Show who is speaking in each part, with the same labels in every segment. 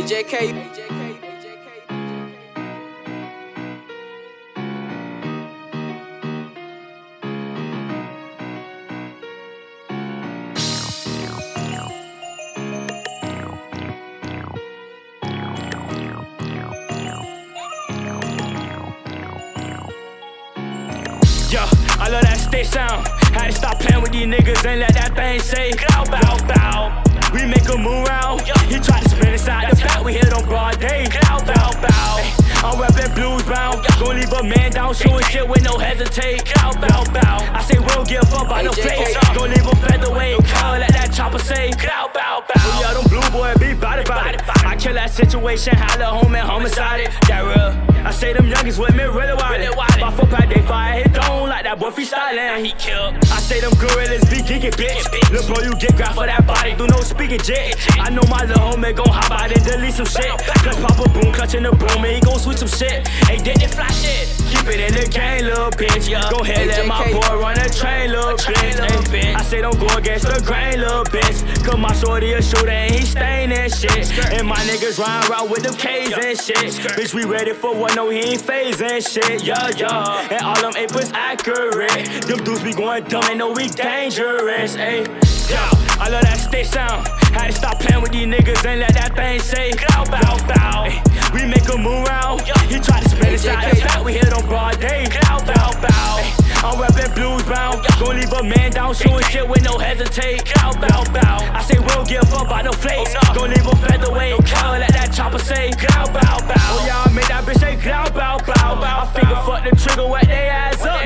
Speaker 1: AJK.
Speaker 2: Yeah, I love that stick sound. Had to stop playing with these niggas and let that thing say bow, bow, bow. We make a move round. He tried to spin inside the back. We hit on broad day. Bow, bow, bow. I'm rapping blues bound. Gon' leave a man down, shooting shit with no hesitate. Bow, bow, bow. I say we don't give a fuck about no face. Gon' leave a featherweight. Let that chopper say bow, bow, bow. Yeah, them blue boy be bout it. I kill that situation. Holla home and homicide it. That real. I say them youngins with me really wild. My 4-pack they fire hit don't like that boy freestyling. He killed. I say them gorillas be geeking, bitch. Look bro, you get grabbed for that body, do no speaking jet. I know my little homie gon' hop out and delete some shit. Clutch pop a boom, clutching the broom, and he gon' switch some shit. Hey, did it flash it? Keep it in the game, little bitch. Go ahead, let my boy run a train, little bitch. Ay, I say don't go against the grain, little bitch. Cause my shorty a shooter and he stain and shit. And my niggas ride around with them K's and shit. Bitch, we ready for one, no, he ain't phasing shit. Yeah. And all them apers accurate. Them dudes be going dumb, and know we dangerous. Ay, yeah, I love that stick sound. Had to stop playing with these niggas and let that thing say bow, bow, bow. Ay, we make a move round. He tried to spin inside the back. We hit on broad day. Bow, bow, bow. Ay, I'm rapping blues bound. Gon' leave a man down, shooting shit with no hesitate. Bow, bow, bow. I say we don't give a fuck about no flakes. Gon' leave a featherweight. Let that chopper say bow, bow, bow. Oh yeah, I made that bitch say bow, bow, bow. I figure fuck the trigger, wet they ass up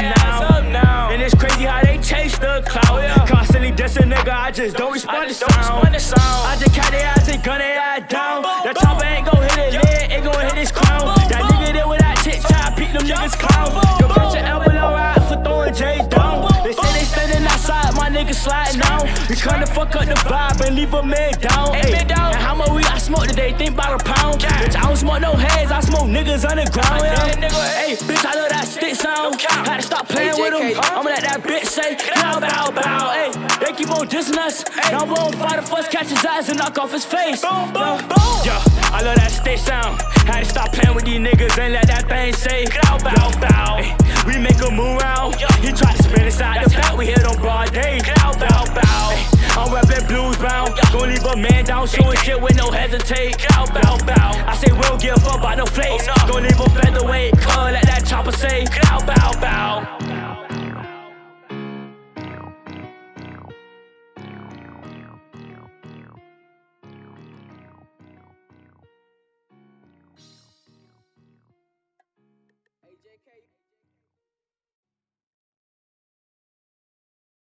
Speaker 2: now. And it's crazy how they chase the cloud. Constantly dissing nigga, I just don't respond to sound. I just cat their ass and gun their ass down. That chopper ain't gon' hit his lid, it gon' hit his crown. That nigga there with that chit chat, peep them niggas clown. Yo, catch your elbow alright for throwing J's down. They say they standing outside, my niggas sliding out. We kinda fuck up the vibe and leave a man down. And how much weed I smoke today, think about a pound. Bitch, I don't smoke no heads, I smoke niggas underground. Hey, bitch, I love that stick sound. Had to stop playing with them. I'ma let that bitch say bow, bow, bow. Hey, they keep on dissing us. Now we won't fight the fuss, catch his eyes and knock off his face. Boom, boom, boom. Yeah, I love that stick sound. Had to stop playing with these niggas and let that thing say bow, bow, bow. Ay, we make a move round. He tried to spin inside the back. We hit on broad day. Bow, bow, bow. Ay, I'm rapping blues bound. Gon' leave a man down, shooting shit with no hesitate. Bow, bow, bow. I say we don't give a fuck about no flakes. Gon' leave a featherweight. Let that chopper say bow, bow, bow.
Speaker 1: AJK.